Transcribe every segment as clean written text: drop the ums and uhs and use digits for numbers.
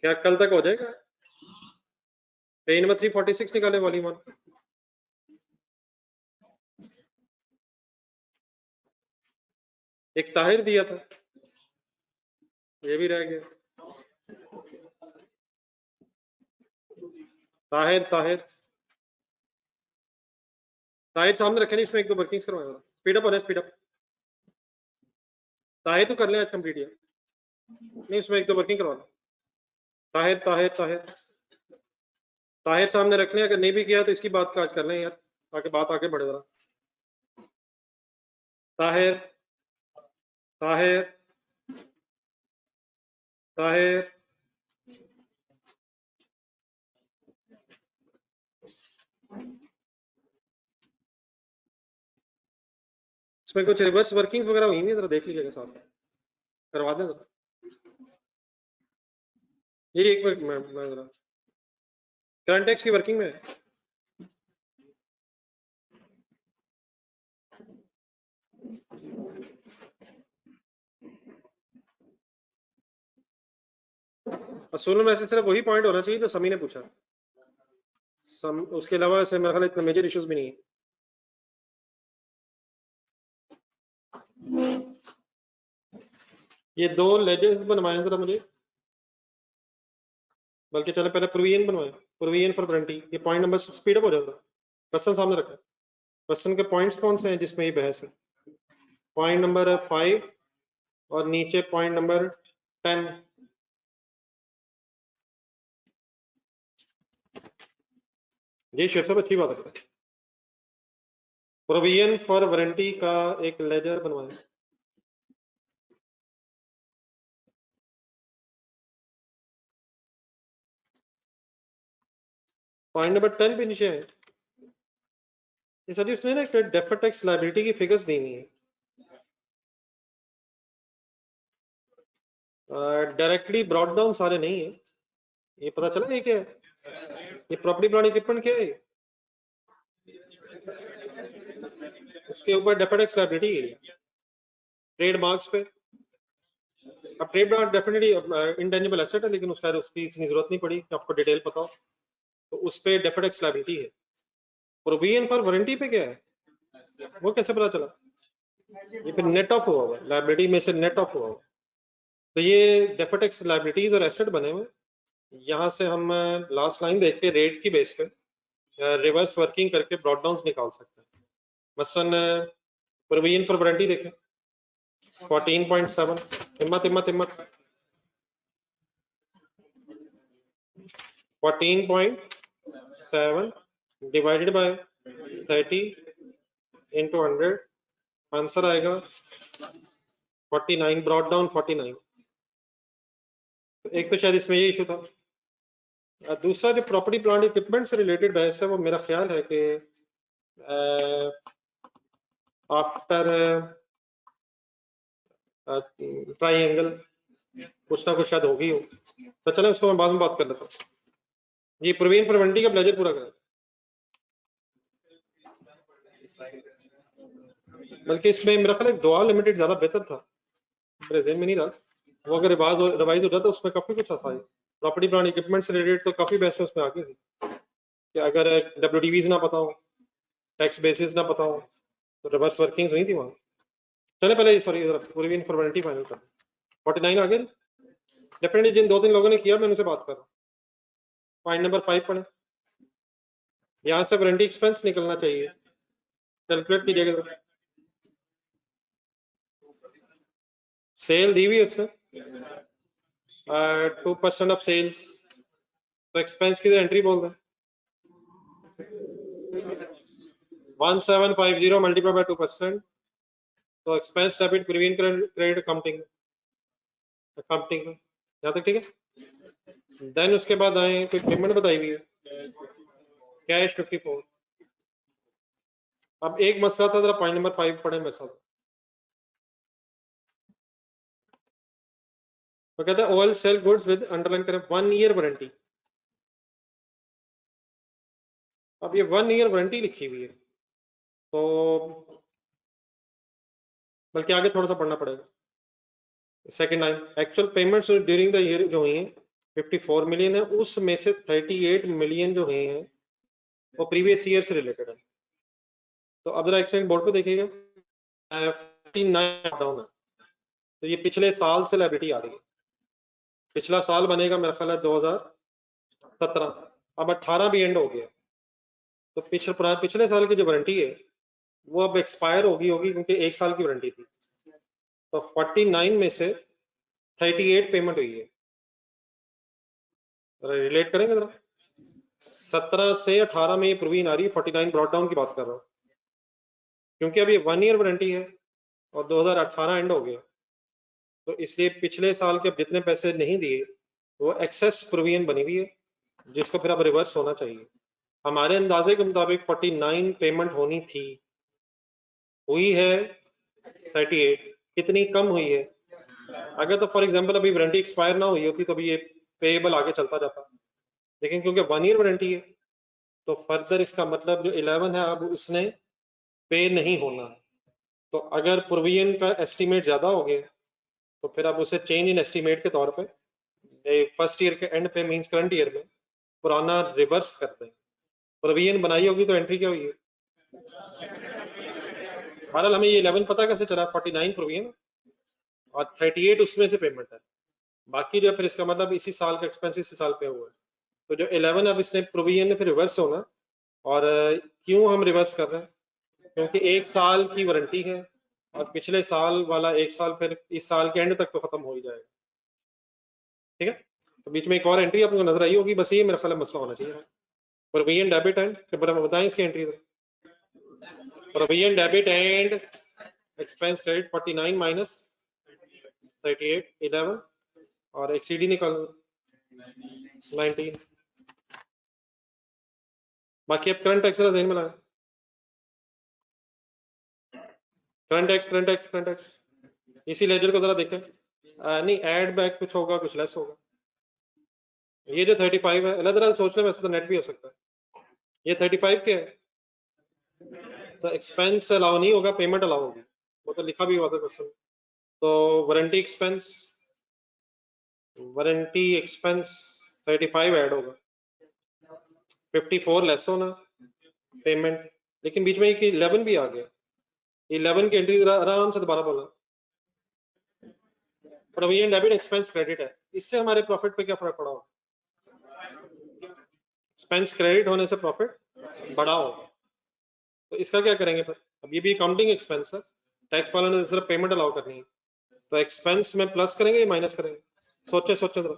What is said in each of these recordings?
क्या कल तक हो जाएगा? पेज नंबर 346 निकाले वॉल्यूम 1। एक ताहिर दिया था, ये भी रह गया। ताहिर ताहिर ताहिर सामने रखे नहीं, इसमें एक दो वर्किंग्स करवाएगा। स्पीड अप हो रहा है, स्पीड अप। ताहिर तो कर ले आज कंप्लीट है, नहीं इसमें एक दो वर्किंग करवा लो। ताहिर ताहिर ताहिर ताहिर सामने रखने, अगर नहीं भी किया तो इसकी बात काज कर लें यार, ताकि बात आगे बढ़े जरा। ताहिर ताहिर ताहिर इसमें कुछ रिवर्स वर्किंग्स वगैरह हुई नहीं, जरा देख लीजिएगा साथ में, करवा दें जरा। ये एक मिनट मैं जरा करंट टैक्स की वर्किंग में है। असूल में ऐसे सिर्फ वही पॉइंट होना चाहिए जो समी ने पूछा, उसके अलावा ऐसे मेरा ख्याल इतना मेजर इश्यूज भी नहीं है। ये दो लेजेस बनवाए जरा मुझे, बल्कि चले पहले प्रोविजन बनवाए, प्रोविजन फॉर वारंटी। ये पॉइंट नंबर स्पीड अप हो जाएगा। क्वेश्चन सामने रखा है, क्वेश्चन के पॉइंट्स कौन से हैं जिसमें ये बहस है? पॉइंट नंबर 5 और नीचे पॉइंट नंबर 10। जी शेख साहब अच्छी बात है। प्रोविजन फॉर वारंटी का एक लेजर बनवाए। पॉइंट नंबर 10 पे नीचे है। सर इसमें ना एक डेफर्ड टैक्स लायबिलिटी की फिगर्स देनी है। डायरेक्टली ब्रॉट डाउन सारे नहीं है, ये पता चला ये क्या है? ये प्रॉपर्टी प्लांट इक्विपमेंट क्या है? इसके ऊपर डेफर्ड टैक्स लायबिलिटी है ट्रेडमार्क्स पे। अब ट्रेडमार्क डेफिनेटली इंटेंजिबल एसेट है, लेकिन उसकी इतनी जरूरत नहीं पड़ी कि आपको डिटेल पता हो, तो उस पे डेफर्ड टैक्स लायबिलिटी है। प्रोविजन फॉर वारंटी पे क्या है, वो कैसे पता चला? ये फिर नेट ऑफ हुआ हुआ, लायबिलिटी में से नेट ऑफ हुआ हुआ। तो ये डेफर्ड टैक्स लायबिलिटीज और एसेट बने हुए। यहाँ से हम लास्ट लाइन देख के रेट की बेस पे रिवर्स वर्किंग करके ब्रॉट डाउन निकाल सकते हैं। मसलन प्रोविजन फॉर वारंटी देखें 14.7, हिम्मत हिम्मत हिम्मत 14.7 डिवाइडेड बाय 30 इंटू 100, आंसर आएगा 49, ब्रॉट डाउन 49। तो एक तो शायद इसमें ये इशू था। दूसरा जो प्रॉपर्टी प्लांट इक्विपमेंट से रिलेटेड बहस है, वो मेरा ख्याल है कि आफ्टर ट्राइंगल कुछ ना कुछ शायद होगी हो, तो चलो उसको मैं बाद में बात कर लेता हूँ। जी प्रोविजन फॉर वारंटी का ब्लेजर पूरा करें, बल्कि इसमें मेरा ख्याल दुआ लिमिटेड ज्यादा बेहतर था, मेरे ज़हन में नहीं रहा। वो अगर रिवाइज हो जाता उसमें काफी कुछ आसान है। प्रॉपर्टी प्लांट इक्विपमेंट से रिलेटेड तो काफी बहस उसमें आगे थी कि अगर WDVs ना पता हो, टैक्स बेसिस ना पता हो, तो रिवर्स वर्किंग्स हुई थी वहाँ। चले पहले sorry provision for warranty final कर 49 आगे। डेफिनेटली जिन 2-3 लोगों ने किया मैं उनसे बात कर रहा हूँ। पॉइंट नंबर 5 पढ़े, यहाँ से वारंटी एक्सपेंस निकलना चाहिए, कैलकुलेट कीजिएगा। सेल दी हुई है उसने 2% ऑफ सेल्स, तो एक्सपेंस की एंट्री बोल रहे हैं 1750 मल्टीप्लाई बाय 2%, तो एक्सपेंस डेबिट प्रीवियन क्रेडिट अकाउंटिंग यहाँ तक ठीक है। देन उसके बाद आए कोई पेमेंट बताई हुई है कैश 54। अब एक मसला था, जरा पॉइंट नंबर 5 पढ़े मेरे साथ। तो कहता है OL sell goods with underline करें 1 ईयर वारंटी। अब ये 1 ईयर वारंटी लिखी हुई है, तो बल्कि आगे थोड़ा सा पढ़ना पड़ेगा। Second line actual payments during the year जो हुई है 54 मिलियन है, उसमें से 38 मिलियन जो हैं वो प्रीवियस ईयर से रिलेटेड है। तो अब जरा एक सेकंड बोर्ड पे देखिएगा, 59 डाउन है, तो ये पिछले साल से लायबिलिटी आ रही है। पिछला साल बनेगा मेरा ख्याल है 2017, अब 18 भी एंड हो गया, तो पिछले साल की जो वारंटी है वो अब एक्सपायर होगी क्योंकि 1 साल की वारंटी थी। तो 49 में से 38 पेमेंट हुई है, रिलेट करेंगे जरा। 17 से 18 में ये प्रोविजन आ रही है, 49 ब्रॉट डाउन की बात कर रहा हूँ, क्योंकि अभी 1 ईयर वारंटी है और 2018 एंड हो गया, तो इसलिए पिछले साल के जितने पैसे नहीं दिए वो एक्सेस प्रोविजन बनी हुई है, जिसको फिर अब रिवर्स होना चाहिए। हमारे अंदाजे के मुताबिक 49 पेमेंट होनी थी, हुई है 38, कितनी कम हुई है। अगर तो फॉर एग्जांपल अभी वारंटी एक्सपायर ना हुई होती तो भी ये पेएबल आगे चलता जाता, लेकिन क्योंकि 1 ईयर वारंटी है तो फर्दर इसका मतलब जो 11 है अब उसने पे नहीं होना। तो अगर प्रोविजन का एस्टीमेट ज्यादा हो गया तो फिर अब उसे चेंज इन एस्टीमेट के तौर पे फर्स्ट ईयर के एंड पे मींस करंट ईयर में पुराना रिवर्स कर दें। प्रोविजन बनाई होगी तो एंट्री क्या हुई है। बहरहाल हमें ये 11 पता कैसे चला, 49 प्रोविजन और 38 उसमें से पेमेंट है, बाकी जो है फिर इसका मतलब इसी साल का एक्सपेंस इसी साल पे हुआ है। तो जो 11 अब इसने प्रोविजन ने फिर रिवर्स होना, और क्यों हम रिवर्स कर रहे हैं, क्योंकि 1 साल की वारंटी है और पिछले साल वाला 1 साल फिर इस साल के एंड तक तो खत्म हो ही जाएगा। ठीक है, तो बीच में एक और एंट्री आपको नजर आई होगी, बस ये मेरा ख्याल मसला होना चाहिए। प्रोविजन डेबिट एंड बताएं इसकी entry, provision debit and expense credit 49 minus 38 11 और एक्सीडी निकाल 19। बाकी अब करंट टैक्स ध्यान में लाए, करंट टैक्स इसी लेजर को जरा देखें। नहीं ऐड बैक कुछ होगा कुछ लेस होगा। ये जो 35 है अलग अलग सोच रहे, वैसे तो नेट भी हो सकता है। ये 35 क्या है, तो एक्सपेंस अलाउ नहीं होगा, पेमेंट अलाउ होगी, वो तो लिखा भी हुआ था क्वेश्चन। तो वारंटी एक्सपेंस 35 ऐड होगा, 54 लेस होना पेमेंट, लेकिन बीच में एक 11 भी आ गया। 11 की एंट्री आराम से दोबारा बोला, प्रोविजन डेबिट एक्सपेंस क्रेडिट है, इससे हमारे प्रॉफिट पे क्या फर्क पड़ा होगा। एक्सपेंस क्रेडिट होने से प्रॉफिट बढ़ा होगा, तो इसका क्या करेंगे फिर। अब ये भी अकाउंटिंग एक्सपेंस है, टैक्स वालों ने सिर्फ पेमेंट अलाउ करनी है, तो एक्सपेंस में प्लस करेंगे या माइनस करेंगे। सोचे जरा,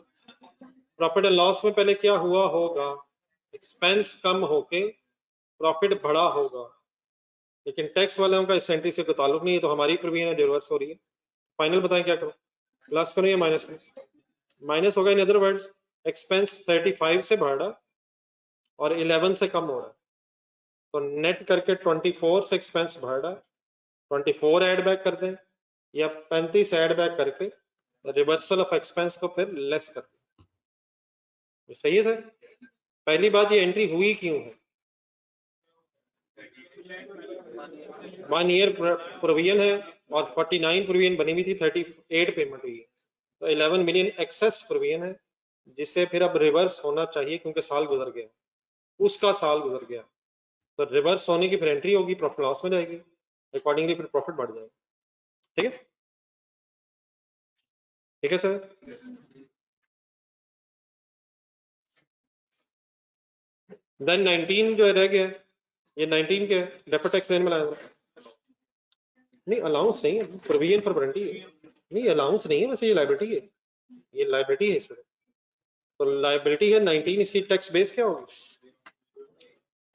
प्रॉफिट एंड लॉस में पहले क्या हुआ होगा, एक्सपेंस कम होके प्रॉफिट बढ़ा होगा, लेकिन टैक्स वालों का इस एंट्री से कोई ताल्लुक नहीं है, तो हमारी प्रोविजन है रिवर्स हो रही है। फाइनल बताएं क्या करो, प्लस करो या माइनस करो। माइनस होगा, इन अदर वर्ड्स एक्सपेंस 35 से बढ़ रहा और 11 से कम हो रहा है, तो नेट करके 24 से एक्सपेंस बढ़ रहा है, 24 ऐड बैक कर दें या 35 ऐड बैक करके रिवर्सल ऑफ एक्सपेंस को फिर लेस कर दें। सही है सर। पहली बात ये एंट्री हुई क्यों है, 1 ईयर प्रोविजन है और 49 प्रोविजन बनी हुई थी, 38 पेमेंट हुई है, तो 11 मिलियन एक्सेस प्रोविजन है जिसे फिर अब रिवर्स होना चाहिए क्योंकि साल गुजर गया, उसका साल गुजर गया, तो रिवर्स होने की फिर एंट्री होगी, प्रॉफिट लॉस में जाएगी, अकॉर्डिंगली फिर प्रॉफिट बढ़ जाएगा। ठीक है, ठीक है सर। देन 19 जो रह गया, ये 19 क्या है, डेफर्ड टैक्स में लाया नहीं, अलाउंस नहीं है, प्रोविजन फॉर वारंटी है, नहीं अलाउंस नहीं है, वैसे ये लायबिलिटी है, ये लायबिलिटी है इसमें, तो लायबिलिटी है 19, इसकी टैक्स बेस क्या होगी,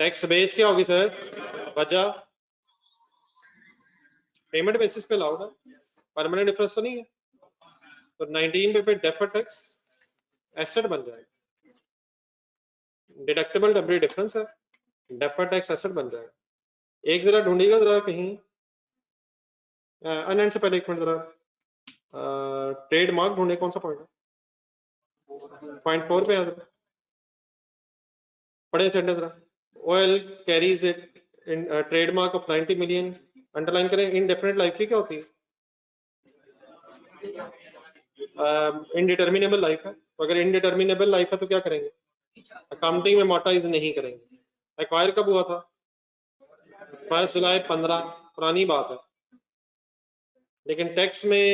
टैक्स बेस क्या होगी सर, वजह पेमेंट बेसिस पे अलाउड है, परमानेंट डिफरेंस तो नहीं है, तो 19 पे डेफर्ड टैक्स एसेट बन जाएगा, डिडक्टेबल टेम्परेरी डिफरेंस है, डेफर्ड टैक्स एसेट बन जाएगा। एक जरा ढूंढिएगा जरा कहीं, अनएंड से पहले एक मिनट जरा ट्रेडमार्क ढूंढे, कौन सा पॉइंट है, पॉइंट 4 पे आ पढ़े सेंटेंस जरा, oil carries it in trademark of 90 million, underline करें, इनडेफिनेट लाइफ की क्या होती है, इनडिटर्मिनेबल लाइफ है, तो अगर इनडिटर्मिनेबल लाइफ है तो क्या करेंगे, अकाउंटिंग में मोटाइज नहीं करेंगे। एक्वायर कब हुआ था, 1 जुलाई 15, पुरानी बात है। लेकिन टैक्स में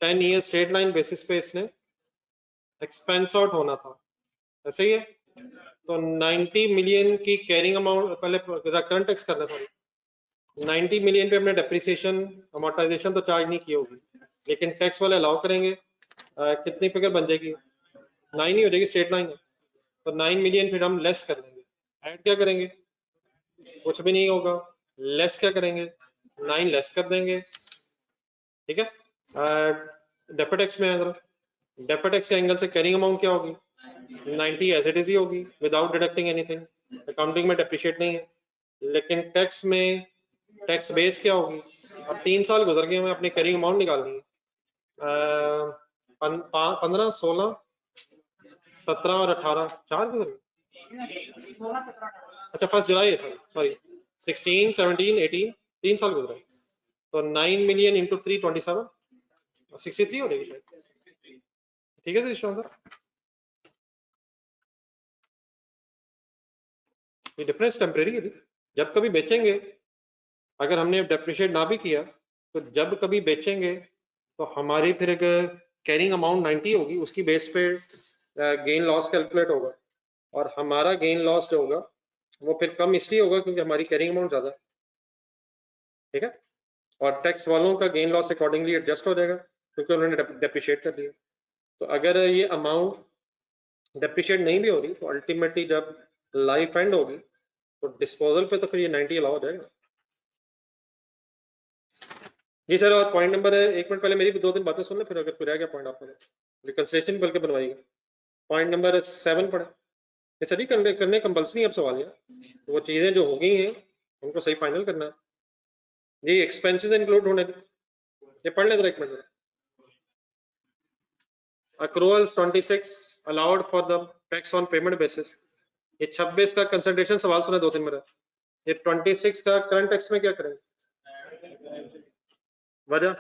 10 ईयर स्ट्रेट लाइन बेसिस पे इसने एक्सपेंस आउट होना था, ऐसे ही है। तो 90 मिलियन की कैरिंग अमाउंट, पहले करंट टैक्स करना, सॉरी 90 मिलियन पे हमने डेप्रिसिएशन अमोर्टाइजेशन तो चार्ज नहीं की होगी, लेकिन टैक्स वाले अलाउ करेंगे। कितनी फिगर बन जाएगी, 9 ही हो जाएगी, स्ट्रेट लाइन है। तो 9 मिलियन फिर हम लेस कर देंगे, ऐड क्या करेंगे, कुछ भी नहीं होगा, लेस क्या करेंगे, 9 लेस कर देंगे, ठीक है। डेफर्ड टैक्स में अगर डेफर्ड टैक्स के एंगल से कैरिंग अमाउंट क्या होगी, 90 एज इट इज ही होगी विदाउट डिडक्टिंग एनीथिंग। अकाउंटिंग में डेप्रिशिएट नहीं है, लेकिन टैक्स में टैक्स बेस क्या होगी। अब 3 साल गुजर गए, हमें अपनी कैरिंग अमाउंट निकालनी है। 15, 16, 17 और 18, 4 गुजर गए। अच्छा 1 जुलाई है, सॉरी 16, 17, 18, 3 साल गुजरे। तो 9 मिलियन इंटू 3, 27, 63 हो जाएगी शायद, ठीक है सर। ये डिफरेंस टेम्परेरी है, जब कभी बेचेंगे अगर हमने डेप्रिशिएट ना भी किया तो जब कभी बेचेंगे तो हमारी फिर कैरिंग अमाउंट 90 होगी, उसकी बेस पे गेन लॉस कैलकुलेट होगा, और हमारा गेन लॉस जो होगा वो फिर कम इसलिए होगा क्योंकि हमारी कैरिंग अमाउंट ज्यादा है, ठीक है। और टैक्स वालों का गेन लॉस अकॉर्डिंगली एडजस्ट हो जाएगा क्योंकि उन्होंने डेप्रिशिएट कर दिया। तो अगर ये अमाउंट डेप्रिशिएट नहीं भी हो रही तो अल्टीमेटली जब लाइफ एंड होगी तो डिस्पोजल पे तो फिर ये 90 अलाउ हो जाएगा। जी सर, और पॉइंट नंबर है, 1 मिनट पहले मेरी भी 2-3 बातें सुन ले, फिर अगर फिर आ गया पॉइंट आपको रिकंसिलिएशन बल्कि बनवाइएगा। पॉइंट नंबर 7 पढ़े, ये सभी करने कंपल्सरी अब सवाल है, तो वो चीजें जो हो गई हैं उनको सही फाइनल करना है जी। एक्सपेंसेस इंक्लूड होने, ये पढ़ ले जरा 1 minute. Accruals 26 allowed for the tax on payment basis. ये 26 का कंसंट्रेशन सवाल सुना 2-3 मेरा। ये 26 का करंट टैक्स में क्या करेंगे, वजह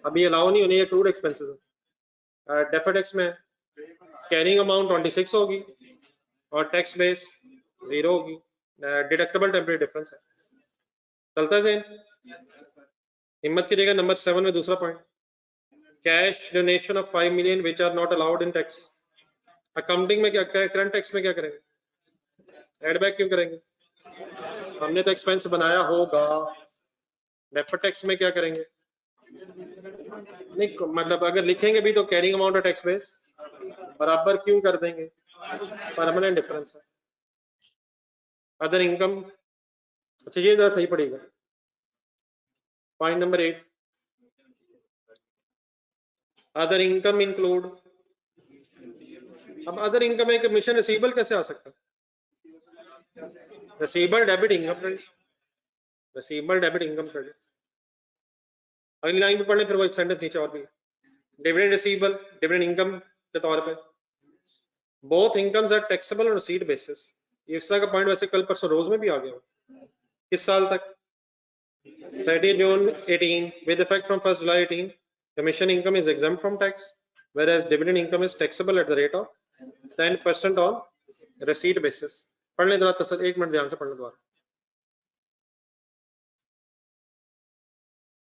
अभी अलाउ नहीं होनी है, क्रूड एक्सपेंसेस है। डेफर्ड टैक्स में कैरिंग अमाउंट 26 होगी और टैक्स बेस 0 होगी, डिडक्टेबल टेम्परेरी डिफरेंस है। चलता है सेम, हिम्मत कीजिएगा। नंबर 7 में दूसरा point, cash donation of 5 million which are not allowed in tax. Accounting में क्या, करंट टैक्स में क्या करेंगे, एडबैक क्यों करेंगे, हमने तो एक्सपेंस बनाया होगा। डेफर्ड टैक्स में क्या करेंगे, नहीं मतलब अगर लिखेंगे भी तो कैरिंग अमाउंट और टैक्स बेस बराबर क्यों कर देंगे, परमानेंट डिफरेंस है। अदर इनकम, अच्छा ये जरा सही पड़ेगा। Point number 8, other income include. अब अदर इनकम है, कमीशन रिसीवेबल कैसे आ सकता है, receivable debit income credit, receivable debit income credit. अगली लाइन पे पढ़ने फिर वो एक सेंटेंस नीचे और भी, डिविडेंड रिसीवेबल डिविडेंड इनकम के तौर पे, both incomes are taxable on receipt basis. ये इस तरह का पॉइंट वैसे कल परसों रोज में भी आ गया, किस साल तक, 30 June 18 with effect from 1 July 18, commission income is exempt from tax, whereas dividend income is taxable at the rate of 10% on receipt basis. पढ़ लें जरा तसल्ली, 1 मिनट ध्यान से पढ़ लें दोबारा।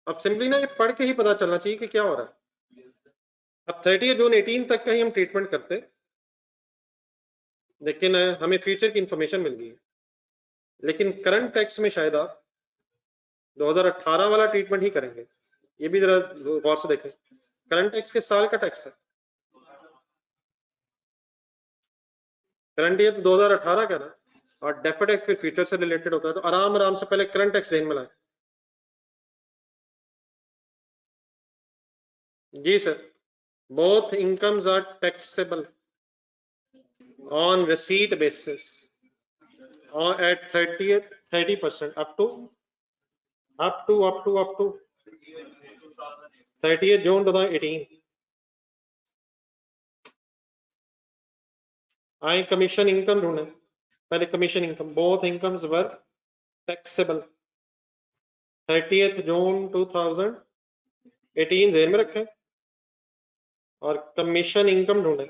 अब सिंपली ना ये पढ़ के ही पता चलना चाहिए कि क्या हो रहा है। अब 30 जून 18 तक का ही हम ट्रीटमेंट करते, लेकिन हमें फ्यूचर की इंफॉर्मेशन मिल गई, लेकिन करंट टैक्स में शायद आप 2018 वाला ट्रीटमेंट ही करेंगे। ये भी जरा गौर से देखें, करंट टैक्स किस साल का टैक्स है, करंट ईयर तो 2018 का ना, और डेफर्ड टैक्स फिर फ्यूचर से रिलेटेड होता है, तो आराम आराम से पहले करंट टैक्स ध्यान में लाएं। जी sir, both incomes are taxable on receipt basis or at 30% up to 30th June 2018. I commission income ढूंढे, पहले commission income, both incomes were taxable 30th June 2018 jail में रखें, और कमीशन इनकम ढूंढे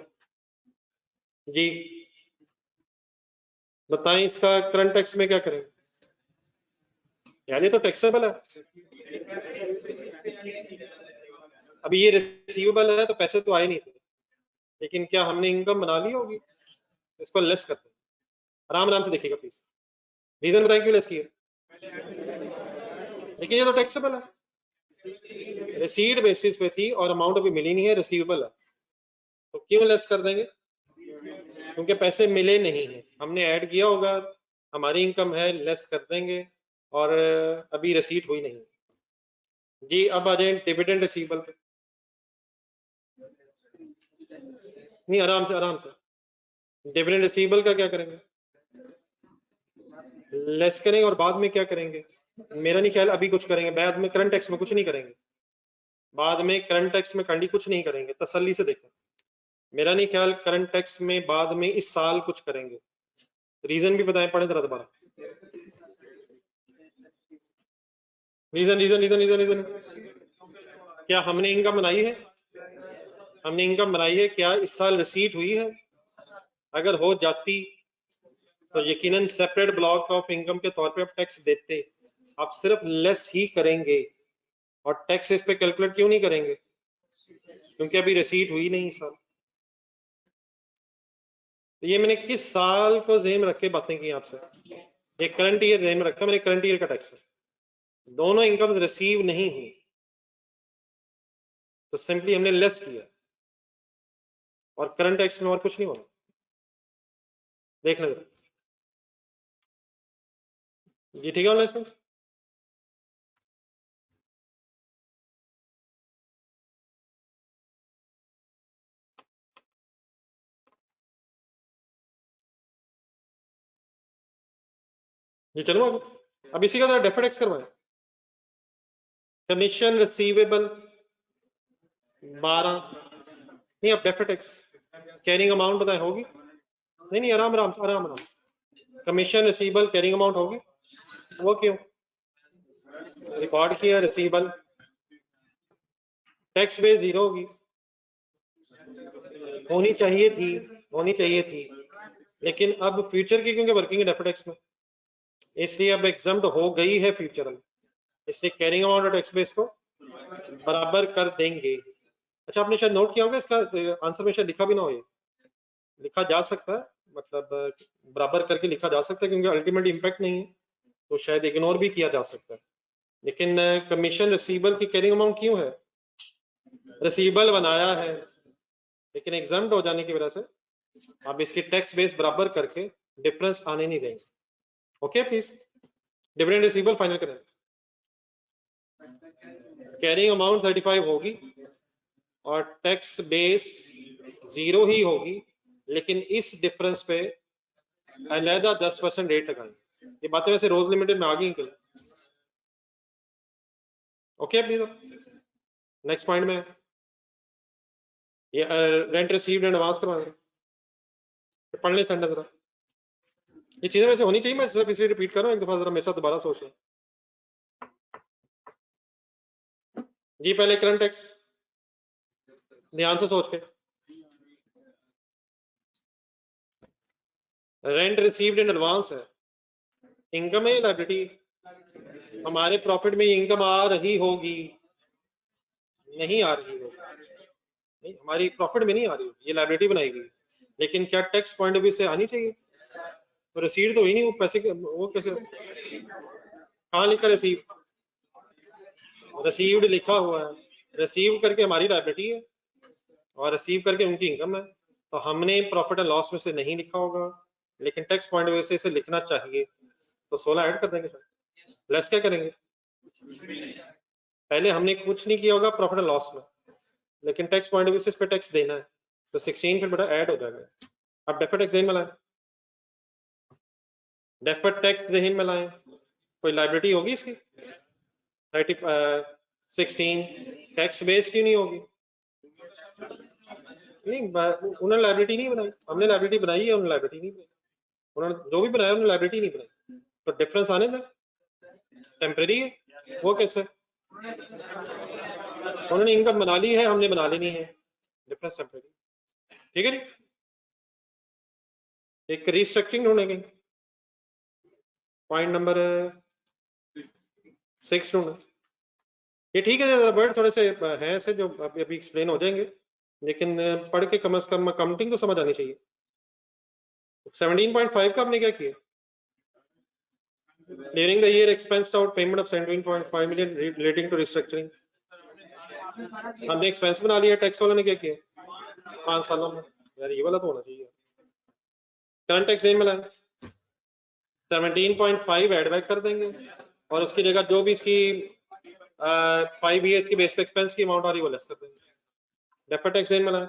जी। बताएं इसका करंट टैक्स में क्या करेंगे, यानी तो टैक्सेबल है। अभी ये रिसीवेबल है तो पैसे तो आए नहीं थे, लेकिन क्या हमने इनकम बना ली होगी, इसको लेस करते हैं। आराम आराम से देखिएगा प्लीज, रीजन बताएं क्यों लेस किया। लेकिन ये तो टैक्सेबल है, रिसीव्ड बेसिस पे थी और अमाउंट अभी मिली नहीं है, रिसीवेबल है, तो क्यों लेस कर देंगे, क्योंकि पैसे मिले नहीं है, हमने ऐड किया होगा, हमारी इनकम है, लेस कर देंगे, और अभी रिसीट हुई नहीं जी। अब आ जाए डिविडेंड रिसीवेबल पे। नहीं, आराम से डिविडेंड रिसीवेबल का क्या करेंगे, लेस करेंगे और बाद में क्या करेंगे, मेरा नहीं ख्याल अभी कुछ करेंगे, बाद में करंट टैक्स में कुछ नहीं करेंगे, बाद में करंट टैक्स में कंडी कुछ नहीं करेंगे, तसल्ली से देखें, मेरा नहीं ख्याल करंट टैक्स में बाद में इस साल कुछ करेंगे। रीजन भी बताएं, पढ़े जरा दोबारा, reason reason reason reason reason क्या हमने इनकम बनाई है, हमने इनकम बनाई है, क्या इस साल रिसीट हुई है, अगर हो जाती तो यकीनन सेपरेट ब्लॉक ऑफ इनकम के तौर पे आप टैक्स देते, आप सिर्फ लेस ही करेंगे, और टैक्स इस पे कैलकुलेट क्यों नहीं करेंगे, क्योंकि अभी रिसीट हुई नहीं साल। तो ये मैंने किस साल को ज़हन में रख के बातें की आपसे, ये करंट ईयर ज़हन में रखा मैंने, करंट ईयर का टैक्स है, दोनों इनकम रिसीव नहीं हुई तो सिंपली हमने लेस किया, और करंट टैक्स में और कुछ नहीं होना, देख लें जी, ठीक है इसमें। ये चलो अब इसी का जरा डेफर्ड टैक्स करवाएं। कमीशन रिसीवेबल 12, नहीं अब डेफर्ड टैक्स कैरिंग अमाउंट बताएं, होगी, नहीं आराम आराम से, आराम आराम, कमीशन रिसीवेबल कैरिंग अमाउंट होगी, वो क्यों रिकॉर्ड किया, रिसीवेबल टैक्स बेस 0 होगी, होनी चाहिए थी, होनी चाहिए थी, लेकिन अब फ्यूचर की क्योंकि वर्किंग है डेफर्ड टैक्स में, इसलिए अब एग्जम्प्ट हो गई है फ्यूचर में, इसलिए कैरिंग अमाउंट और टैक्स बेस को बराबर कर देंगे। अच्छा, आपने शायद नोट किया होगा, इसका आंसर में शायद लिखा भी ना हो, ये लिखा जा सकता है, मतलब बराबर करके लिखा जा सकता है, क्योंकि अल्टीमेट इम्पैक्ट नहीं है, तो शायद इग्नोर भी किया जा सकता है, लेकिन कमीशन रिसीवेबल की कैरिंग अमाउंट क्यों है, रिसीवेबल बनाया है, लेकिन एग्जम्प्ट हो जाने की वजह से आप इसकी टैक्स बेस बराबर करके डिफरेंस आने नहीं देंगे। Okay please, dividend receivable final करें, कैरिंग अमाउंट 35 होगी और टैक्स बेस 0 ही होगी, लेकिन इस डिफरेंस पे अलहदा 10% रेट लगाएंगे। ये बातें वैसे रोज लिमिटेड में आ गई कल। ओके प्लीज, नेक्स्ट पॉइंट में ये रेंट रिसीव्ड एंड एडवांस करवाएंगे, पढ़ ले सेंटेंस जरा, ये चीजें वैसे होनी चाहिए, मैं सिर्फ इसलिए रिपीट कर रहा हूँ, एक दफा जरा मेरे साथ दोबारा सोच लें जी। पहले करंट टैक्स ध्यान से सोच के, रेंट रिसीव्ड इन एडवांस है, इनकम है, लायबिलिटी, हमारे प्रॉफिट में इनकम आ रही होगी, नहीं आ रही होगी, नहीं हमारी प्रॉफिट में नहीं आ रही होगी, ये लायबिलिटी बनाई गई, लेकिन क्या टैक्स पॉइंट ऑफ व्यू से आनी चाहिए, तो रिसीव तो हुई नहीं, वो पैसे वो कैसे, कहाँ लिखा रिसीव, रिसीव्ड लिखा हुआ है, रिसीव करके हमारी लायबिलिटी है और रिसीव करके उनकी इनकम है, तो हमने प्रॉफिट एंड लॉस में से नहीं लिखा होगा, लेकिन टैक्स पॉइंट ऑफ व्यू से इसे लिखना चाहिए, तो 16 ऐड कर देंगे, लेस क्या करेंगे, पहले हमने कुछ नहीं किया होगा प्रॉफिट एंड लॉस में, लेकिन टैक्स पॉइंट ऑफ व्यू से इस पे टैक्स देना है, तो 16 फिर बेटा ऐड हो जाएगा। अब डेफर्ड टैक्स में लाएं, डेफर्ड टैक्स जहन में लाएं, कोई लायबिलिटी होगी इसकी 16, टैक्स बेस क्यों नहीं होगी, नहीं उन्होंने लायबिलिटी नहीं बनाई, हमने लायबिलिटी बनाई है, उन्होंने लायबिलिटी नहीं बनाई, उन्होंने जो भी बनाया उन्होंने लायबिलिटी नहीं बनाई, तो डिफरेंस आने दें, टेम्परेरी है, वो कैसे, उन्होंने इनकम बना ली है, हमने बना लेनी है, डिफरेंस टेम्परेरी, ठीक है जी। एक रिस्ट्रक्चरिंग ढूंढेंगे, पॉइंट नंबर 6 ढूंढे। ये ठीक है, वर्ड थोड़े से हैं ऐसे जो अभी एक्सप्लेन हो जाएंगे, लेकिन पढ़ के कम से कम काउंटिंग तो समझ आनी चाहिए। 17.5 का हमने क्या किया? During the year expensed out payment of 17.5 million relating to restructuring. हमने एक्सपेंस बना लिया, टैक्स वालों ने क्या किया 5 सालों में? यार ये वाला तो होना चाहिए। करंट टैक्स सेम मिला 17.5 एड बैक कर देंगे और उसकी जगह जो भी इसकी 5 ईयर्स की बेस पे एक्सपेंस की अमाउंट आ रही है वो लेस कर देंगे। डेफर्ड टैक्स सेम मिला,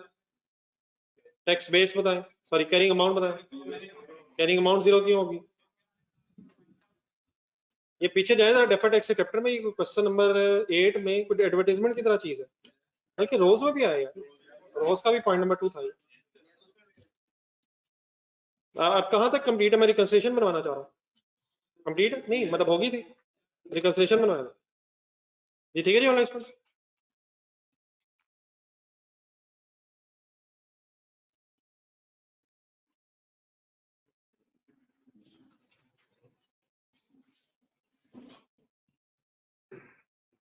टैक्स बेस बताएं, सॉरी कैरिंग अमाउंट बताएं, कैरिंग अमाउंट 0 क्यों होगी? ये पीछे जाए जरा डेफर्ड टैक्स के चैप्टर में, ये क्वेश्चन नंबर 8 में कुछ एडवर्टाइजमेंट की तरह चीज है, बल्कि रोज में भी आया यार, रोज का भी पॉइंट नंबर 2 था। अब कहां तक कंप्लीट है? मैं रिकंसिलिएशन बनवाना चाह रहा हूँ। कंप्लीट नहीं मतलब होगी थी, रिकंसिलिएशन बनवाया था जी, ठीक है जी। ऑनलाइन स्टूडेंट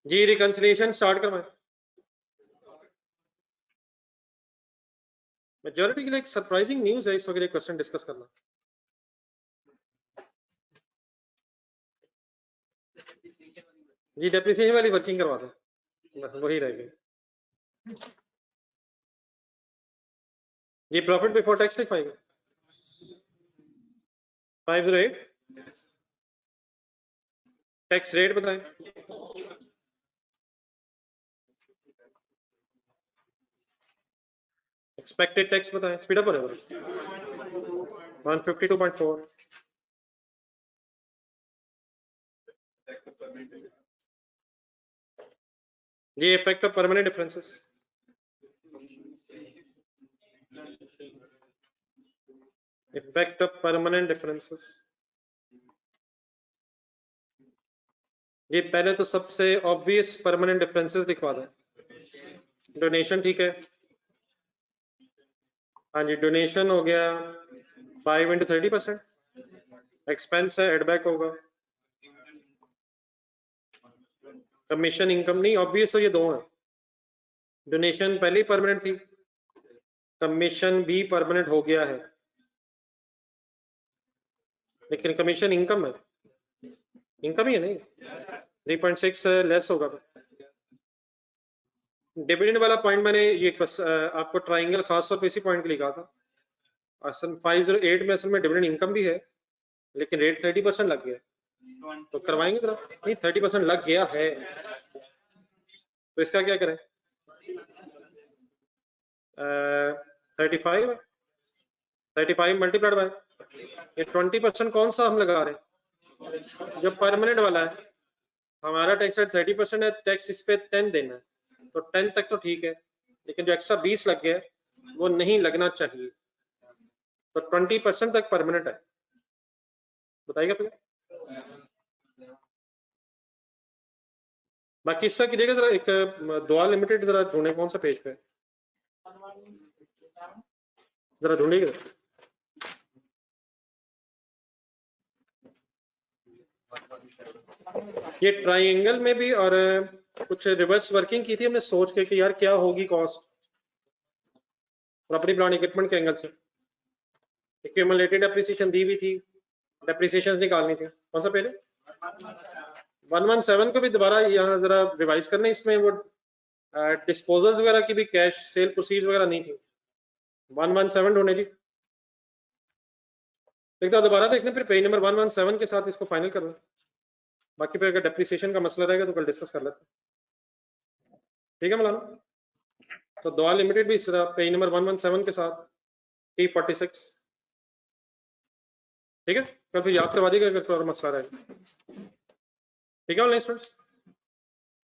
जी, रिकंसिलिएशन स्टार्ट करवाएं। मेजॉरिटी के लिए एक सरप्राइजिंग न्यूज है इस वक्त, क्वेश्चन डिस्कस करना। जी डेप्रिसिएशन वाली वर्किंग करवा दें, बस वही रह गई जी। प्रॉफिट बिफोर टैक्स लिखवाएंगे 508, टैक्स रेट बताएं, एक्सपेक्टेड टैक्स बताएं, स्पीड अप हो रहा है 152.4, ये effect of permanent differences, effect of permanent differences. ये पहले तो सबसे ऑब्वियस परमानेंट डिफरेंसेस लिखवा दें। डोनेशन ठीक है, हाँ जी डोनेशन हो गया 5 into 30%, एक्सपेंस है एडबैक होगा, कमीशन इनकम नहीं, ऑब्वियस तो ये दो हैं। डोनेशन पहले ही परमानेंट थी, कमीशन भी परमानेंट हो गया है, लेकिन कमीशन इनकम है, इनकम ही है नहीं, 3.6 लेस होगा। डिविडेंड वाला पॉइंट मैंने ये आपको ट्राइंगल खास तौर पे इसी पॉइंट के लिए कहा था। असल 508 में असल में डिविडेंड इनकम भी है, लेकिन रेट 30% लग गया, तो करवाएंगे जरा। नहीं 30% लग गया है, तो इसका क्या करें? 35 मल्टीप्लाइड बाय ये 20% कौन सा हम लगा रहे हैं? जो परमानेंट वाला है, हमारा टैक्स रेट 30% है, टैक्स इस पे 10 देना है, तो 10 तक तो ठीक है, लेकिन जो एक्स्ट्रा 20 लग गया वो नहीं लगना चाहिए, तो 20% तक परमानेंट है। बताइएगा फिर बाकी इसका कीजिएगा जरा। एक दुआ लिमिटेड जरा ढूंढे, कौन सा पेज पे जरा ढूंढिएगा। ये ट्राइंगल में भी और कुछ रिवर्स वर्किंग की थी हमने सोच के कि यार क्या होगी कॉस्ट, प्रॉपर्टी प्लांट इक्विपमेंट के एंगल से। एक्यूमुलेटेड डेप्रिसिएशन दी हुई थी, डेप्रिसिएशन निकालनी थी। कौन सा पहले 117 को भी दोबारा यहाँ जरा रिवाइज करने, इसमें वो डिस्पोजल्स वगैरह की भी कैश सेल प्रोसीड्स वगैरह नहीं थी। 117 ढूंढे जी, एक तो दोबारा देखने, फिर पेज नंबर 117 के साथ इसको फाइनल करना। बाकी फिर अगर डेप्रिसिएशन का मसला रहेगा तो कल डिस्कस कर लेते हैं, ठीक है मौलाना? तो दुआ लिमिटेड भी इस तरह पेज नंबर 117 के साथ T46, ठीक है? कल फिर याद करवा दीजिएगा अगर कोई और मसला रहेगा, ठीक है ऑनलाइन स्टूडेंट्स?